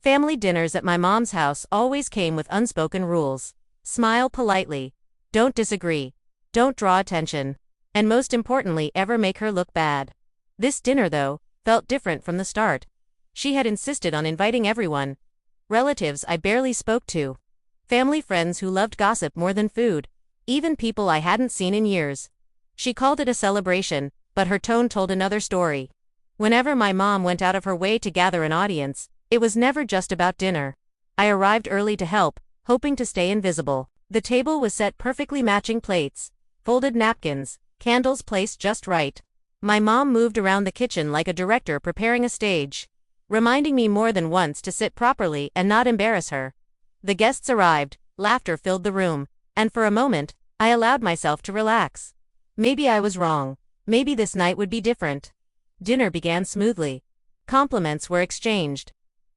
Family dinners at my mom's house always came with unspoken rules. Smile politely. Don't disagree. Don't draw attention. And most importantly, ever make her look bad. This dinner, though, felt different from the start. She had insisted on inviting everyone. Relatives I barely spoke to. Family friends who loved gossip more than food. Even people I hadn't seen in years. She called it a celebration, but her tone told another story. Whenever my mom went out of her way to gather an audience, it was never just about dinner. I arrived early to help, hoping to stay invisible. The table was set perfectly matching plates, folded napkins, candles placed just right. My mom moved around the kitchen like a director preparing a stage, reminding me more than once to sit properly and not embarrass her. The guests arrived, laughter filled the room, and for a moment, I allowed myself to relax. Maybe I was wrong. Maybe this night would be different. Dinner began smoothly. Compliments were exchanged.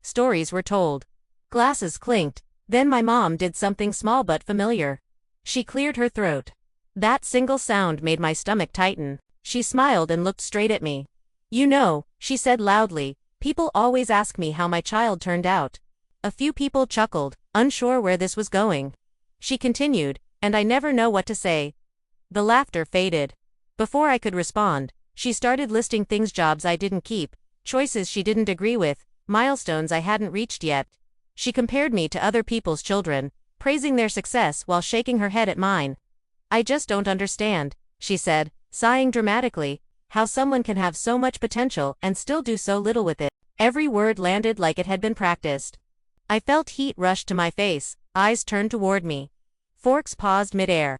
Stories were told. Glasses clinked. Then my mom did something small but familiar. She cleared her throat. That single sound made my stomach tighten. She smiled and looked straight at me. "You know," she said loudly, "people always ask me how my child turned out." A few people chuckled, unsure where this was going. She continued, "And I never know what to say." The laughter faded. Before I could respond, she started listing jobs I didn't keep, choices she didn't agree with, milestones I hadn't reached yet. She compared me to other people's children, praising their success while shaking her head at mine. "I just don't understand," she said, sighing dramatically, "how someone can have so much potential and still do so little with it." Every word landed like it had been practiced. I felt heat rush to my face, eyes turned toward me. Forks paused mid-air.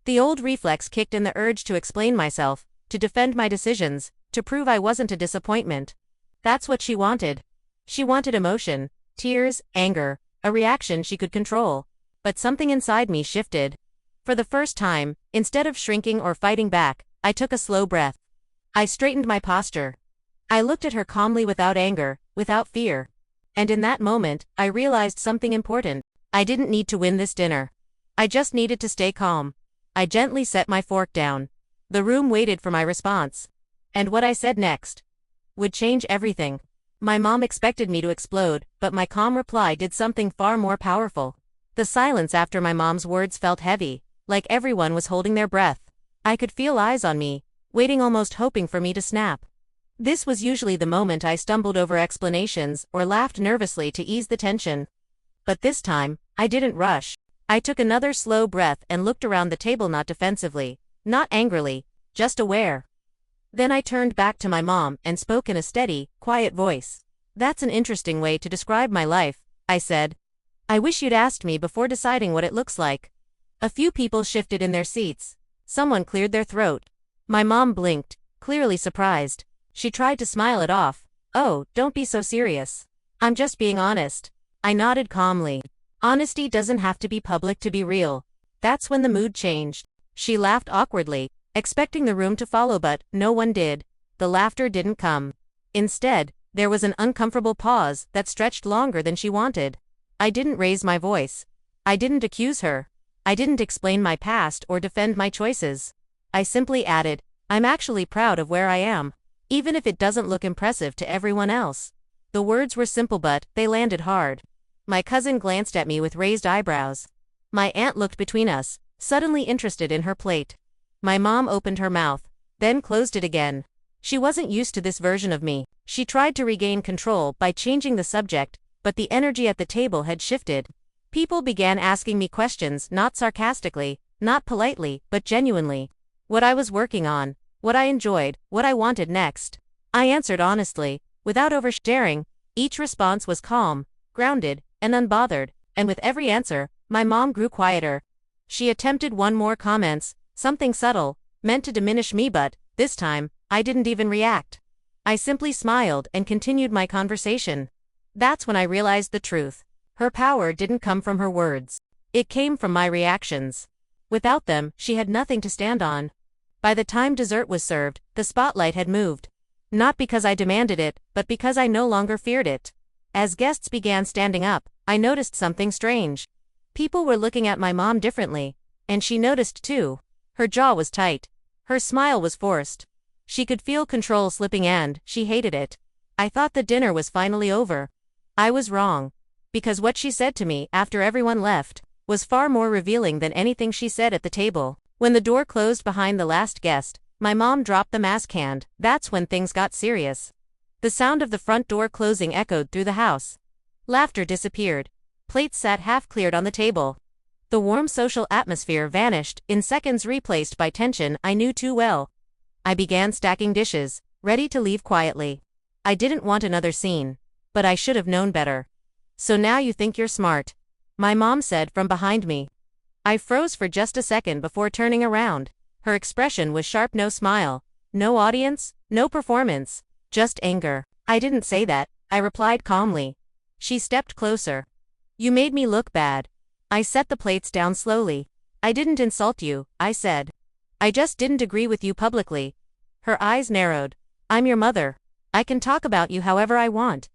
The old reflex kicked in, the urge to explain myself, to defend my decisions, to prove I wasn't a disappointment. That's what she wanted. She wanted emotion, tears, anger, a reaction she could control. But something inside me shifted. For the first time, instead of shrinking or fighting back, I took a slow breath. I straightened my posture. I looked at her calmly, without anger, without fear. And in that moment, I realized something important. I didn't need to win this dinner. I just needed to stay calm. I gently set my fork down. The room waited for my response. And what I said next would change everything. My mom expected me to explode, but my calm reply did something far more powerful. The silence after my mom's words felt heavy, like everyone was holding their breath. I could feel eyes on me, waiting, almost hoping for me to snap. This was usually the moment I stumbled over explanations or laughed nervously to ease the tension. But this time, I didn't rush. I took another slow breath and looked around the table, not defensively, not angrily, just aware. Then I turned back to my mom and spoke in a steady, quiet voice. "That's an interesting way to describe my life," I said. "I wish you'd asked me before deciding what it looks like." A few people shifted in their seats. Someone cleared their throat. My mom blinked, clearly surprised. She tried to smile it off. "Oh, don't be so serious. I'm just being honest." I nodded calmly. Honesty doesn't have to be public to be real. That's when the mood changed. She laughed awkwardly, expecting the room to follow, but no one did. The laughter didn't come. Instead, there was an uncomfortable pause that stretched longer than she wanted. I didn't raise my voice. I didn't accuse her. I didn't explain my past or defend my choices. I simply added, "I'm actually proud of where I am, even if it doesn't look impressive to everyone else." The words were simple, but they landed hard. My cousin glanced at me with raised eyebrows. My aunt looked between us, suddenly interested in her plate. My mom opened her mouth, then closed it again. She wasn't used to this version of me. She tried to regain control by changing the subject, but the energy at the table had shifted. People began asking me questions, not sarcastically, not politely, but genuinely. What I was working on, what I enjoyed, what I wanted next. I answered honestly, without oversharing. Each response was calm, grounded, and unbothered, and with every answer, my mom grew quieter. She attempted one more comments, something subtle, meant to diminish me, but this time, I didn't even react. I simply smiled and continued my conversation. That's when I realized the truth. Her power didn't come from her words. It came from my reactions. Without them, she had nothing to stand on. By the time dessert was served, the spotlight had moved. Not because I demanded it, but because I no longer feared it. As guests began standing up, I noticed something strange. People were looking at my mom differently, and she noticed too. Her jaw was tight. Her smile was forced. She could feel control slipping, and she hated it. I thought the dinner was finally over. I was wrong. Because what she said to me after everyone left was far more revealing than anything she said at the table. When the door closed behind the last guest, my mom dropped the mask hand. That's when things got serious. The sound of the front door closing echoed through the house. Laughter disappeared. Plates sat half cleared on the table. The warm social atmosphere vanished, in seconds replaced by tension I knew too well. I began stacking dishes, ready to leave quietly. I didn't want another scene. But I should have known better. So now you think you're smart? My mom said from behind me. I froze for just a second before turning around. Her expression was sharp, no smile, no audience, no performance, just anger. I didn't say that, I replied calmly. She stepped closer. You made me look bad. I set the plates down slowly. I didn't insult you, I said. I just didn't agree with you publicly. Her eyes narrowed. I'm your mother. I can talk about you however I want.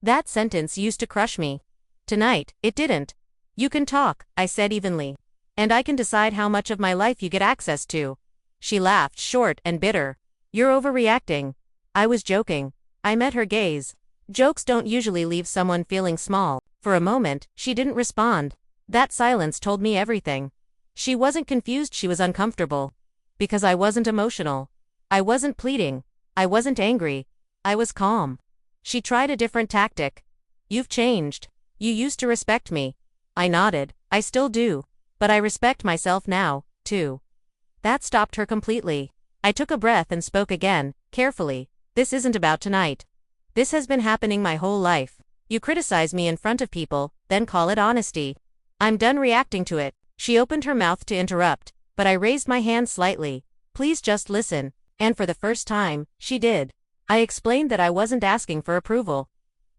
That sentence used to crush me. Tonight, it didn't. You can talk, I said evenly. And I can decide how much of my life you get access to. She laughed, short and bitter. You're overreacting. I was joking. I met her gaze. Jokes don't usually leave someone feeling small. For a moment, she didn't respond. That silence told me everything. She wasn't confused, she was uncomfortable. Because I wasn't emotional. I wasn't pleading. I wasn't angry. I was calm. She tried a different tactic. You've changed. You used to respect me. I nodded. I still do. But I respect myself now, too. That stopped her completely. I took a breath and spoke again, carefully. This isn't about tonight. This has been happening my whole life. You criticize me in front of people, then call it honesty. I'm done reacting to it. She opened her mouth to interrupt, but I raised my hand slightly. Please just listen. And for the first time, she did. I explained that I wasn't asking for approval.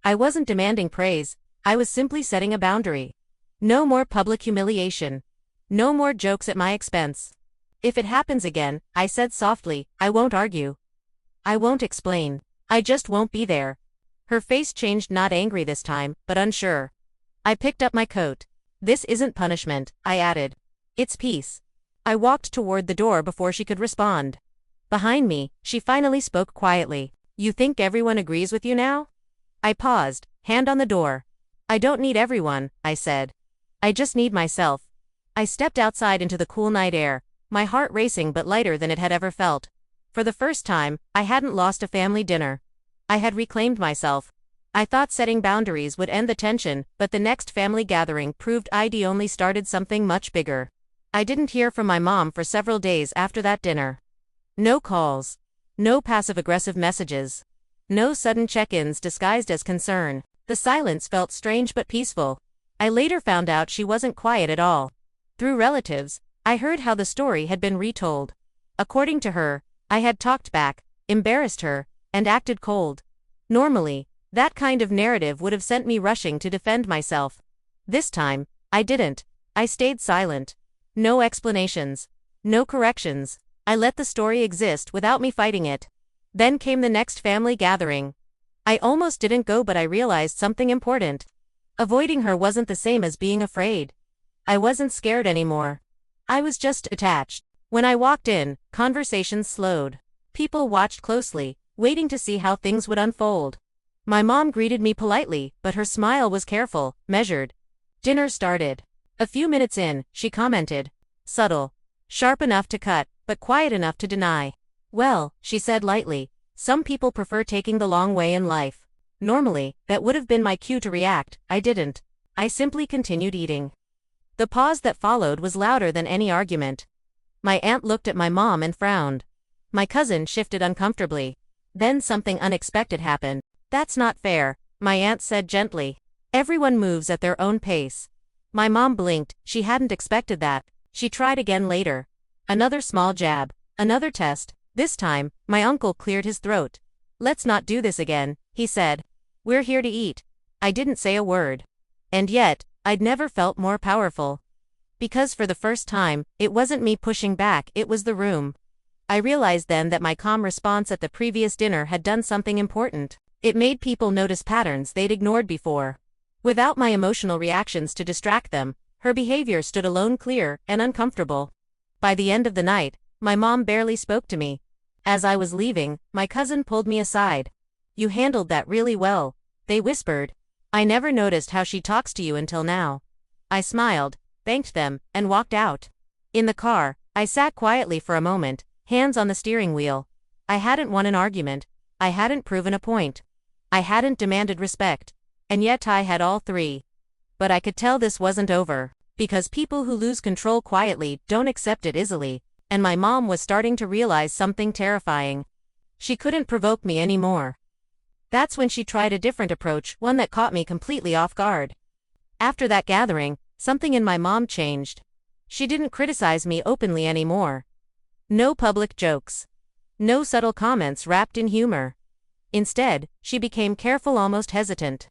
I wasn't demanding praise. I was simply setting a boundary. No more public humiliation. No more jokes at my expense. If it happens again, I said softly, I won't argue. I won't explain. I just won't be there. Her face changed, not angry this time, but unsure. I picked up my coat. This isn't punishment, I added. It's peace. I walked toward the door before she could respond. Behind me, she finally spoke quietly. You think everyone agrees with you now? I paused, hand on the door. I don't need everyone, I said. I just need myself. I stepped outside into the cool night air, my heart racing but lighter than it had ever felt. For the first time, I hadn't lost a family dinner. I had reclaimed myself. I thought setting boundaries would end the tension, but the next family gathering proved I'd only started something much bigger. I didn't hear from my mom for several days after that dinner. No calls. No passive-aggressive messages. No sudden check-ins disguised as concern. The silence felt strange but peaceful. I later found out she wasn't quiet at all. Through relatives, I heard how the story had been retold. According to her, I had talked back, embarrassed her, and acted cold. Normally, that kind of narrative would have sent me rushing to defend myself. This time, I didn't. I stayed silent. No explanations. No corrections. I let the story exist without me fighting it. Then came the next family gathering. I almost didn't go, but I realized something important. Avoiding her wasn't the same as being afraid. I wasn't scared anymore. I was just attached. When I walked in, conversations slowed. People watched closely, waiting to see how things would unfold. My mom greeted me politely, but her smile was careful, measured. Dinner started. A few minutes in, she commented. Subtle. Sharp enough to cut, but quiet enough to deny. Well, she said lightly, some people prefer taking the long way in life. Normally, that would have been my cue to react. I didn't. I simply continued eating. The pause that followed was louder than any argument. My aunt looked at my mom and frowned. My cousin shifted uncomfortably. Then something unexpected happened. That's not fair, my aunt said gently. Everyone moves at their own pace. My mom blinked. She hadn't expected that. She tried again later. Another small jab. Another test. This time, my uncle cleared his throat. Let's not do this again, he said. We're here to eat. I didn't say a word. And yet, I'd never felt more powerful. Because for the first time, it wasn't me pushing back, it was the room. I realized then that my calm response at the previous dinner had done something important. It made people notice patterns they'd ignored before. Without my emotional reactions to distract them, her behavior stood alone, clear and uncomfortable. By the end of the night, my mom barely spoke to me. As I was leaving, my cousin pulled me aside. You handled that really well, they whispered. I never noticed how she talks to you until now. I smiled, thanked them, and walked out. In the car, I sat quietly for a moment, hands on the steering wheel. I hadn't won an argument. I hadn't proven a point. I hadn't demanded respect. And yet I had all three. But I could tell this wasn't over, because people who lose control quietly don't accept it easily, and my mom was starting to realize something terrifying. She couldn't provoke me anymore. That's when she tried a different approach, one that caught me completely off guard. After that gathering, something in my mom changed. She didn't criticize me openly anymore. No public jokes. No subtle comments wrapped in humor. Instead, she became careful, almost hesitant.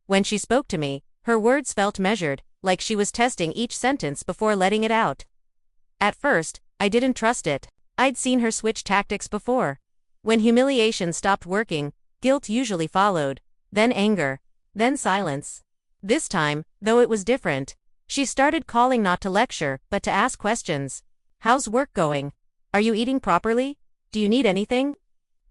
When she spoke to me, her words felt measured, like she was testing each sentence before letting it out. At first, I didn't trust it. I'd seen her switch tactics before. When humiliation stopped working, guilt usually followed, then anger, then silence. This time, though it was different, she started calling not to lecture, but to ask questions. How's work going? Are you eating properly? Do you need anything?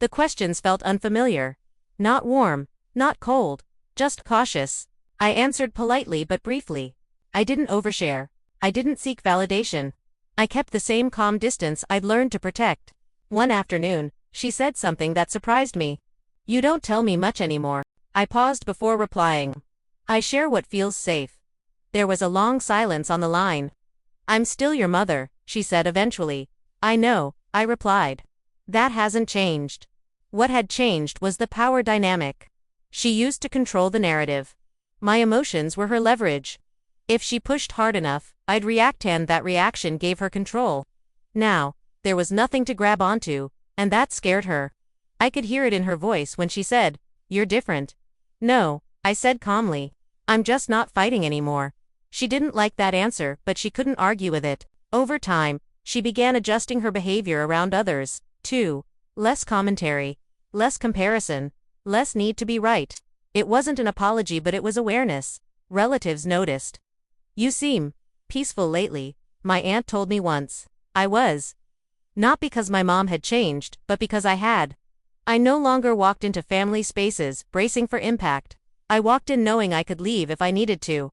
The questions felt unfamiliar. Not warm, not cold, just cautious. I answered politely but briefly. I didn't overshare. I didn't seek validation. I kept the same calm distance I'd learned to protect. One afternoon, she said something that surprised me. You don't tell me much anymore. I paused before replying. I share what feels safe. There was a long silence on the line. I'm still your mother, she said eventually. I know, I replied. That hasn't changed. What had changed was the power dynamic. She used to control the narrative. My emotions were her leverage. If she pushed hard enough, I'd react, and that reaction gave her control. Now, there was nothing to grab onto, and that scared her. I could hear it in her voice when she said, "You're different." No, I said calmly. I'm just not fighting anymore. She didn't like that answer, but she couldn't argue with it. Over time, she began adjusting her behavior around others, too. Less commentary, less comparison, less need to be right. It wasn't an apology, but it was awareness. Relatives noticed. You seem peaceful lately, my aunt told me once. I was. Not because my mom had changed, but because I had. I no longer walked into family spaces, bracing for impact. I walked in knowing I could leave if I needed to.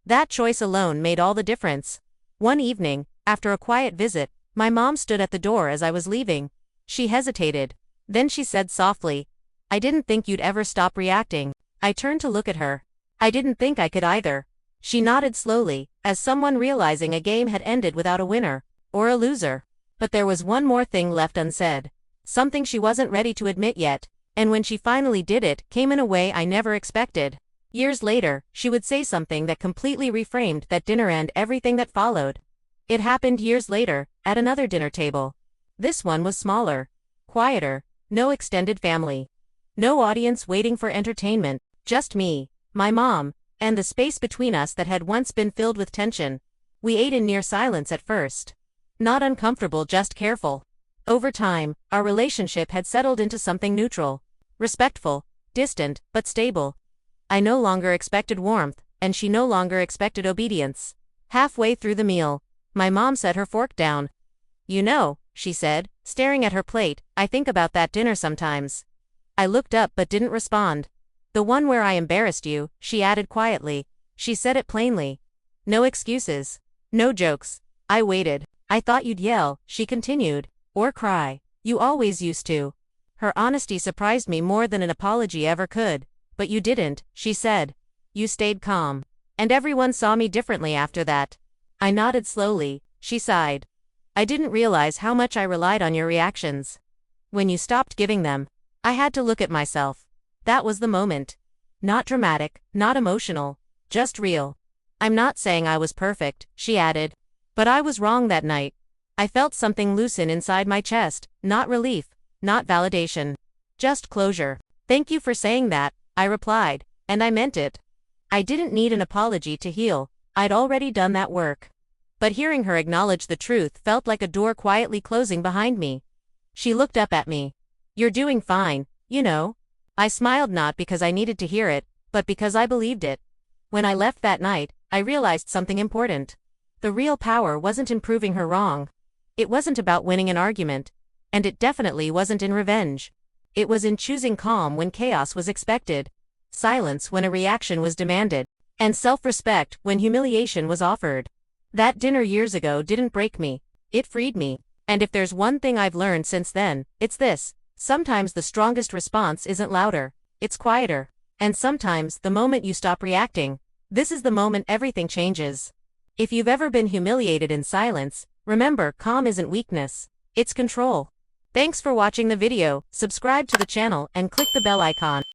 That choice alone made all the difference. One evening, after a quiet visit, my mom stood at the door as I was leaving. She hesitated. Then she said softly, "I didn't think you'd ever stop reacting." I turned to look at her. I didn't think I could either. She nodded slowly, as someone realizing a game had ended without a winner, or a loser. But there was one more thing left unsaid. Something she wasn't ready to admit yet, and when she finally did, it came in a way I never expected. Years later, she would say something that completely reframed that dinner and everything that followed. It happened years later, at another dinner table. This one was smaller, quieter, no extended family. No audience waiting for entertainment, just me, my mom, and the space between us that had once been filled with tension. We ate in near silence at first. Not uncomfortable, just careful. Over time, our relationship had settled into something neutral. Respectful, distant, but stable. I no longer expected warmth, and she no longer expected obedience. Halfway through the meal, my mom set her fork down. You know, she said, staring at her plate, I think about that dinner sometimes. I looked up but didn't respond. The one where I embarrassed you, she added quietly. She said it plainly. No excuses. No jokes. I waited. I thought you'd yell, she continued. Or cry. You always used to. Her honesty surprised me more than an apology ever could. But you didn't, she said. You stayed calm. And everyone saw me differently after that. I nodded slowly. She sighed. I didn't realize how much I relied on your reactions. When you stopped giving them, I had to look at myself. That was the moment. Not dramatic, not emotional, just real. I'm not saying I was perfect, she added. But I was wrong that night. I felt something loosen inside my chest, not relief, not validation. Just closure. Thank you for saying that, I replied, and I meant it. I didn't need an apology to heal, I'd already done that work. But hearing her acknowledge the truth felt like a door quietly closing behind me. She looked up at me. You're doing fine, you know. I smiled, not because I needed to hear it, but because I believed it. When I left that night, I realized something important. The real power wasn't in proving her wrong. It wasn't about winning an argument, and it definitely wasn't in revenge. It was in choosing calm when chaos was expected. silence when a reaction was demanded, and self-respect when humiliation was offered. That dinner years ago didn't break me, it freed me. And if there's one thing I've learned since then, it's this: sometimes the strongest response isn't louder, it's quieter. And sometimes, the moment you stop reacting, this is the moment everything changes. If you've ever been humiliated in silence, remember, calm isn't weakness, it's control. Thanks for watching the video, subscribe to the channel and click the bell icon.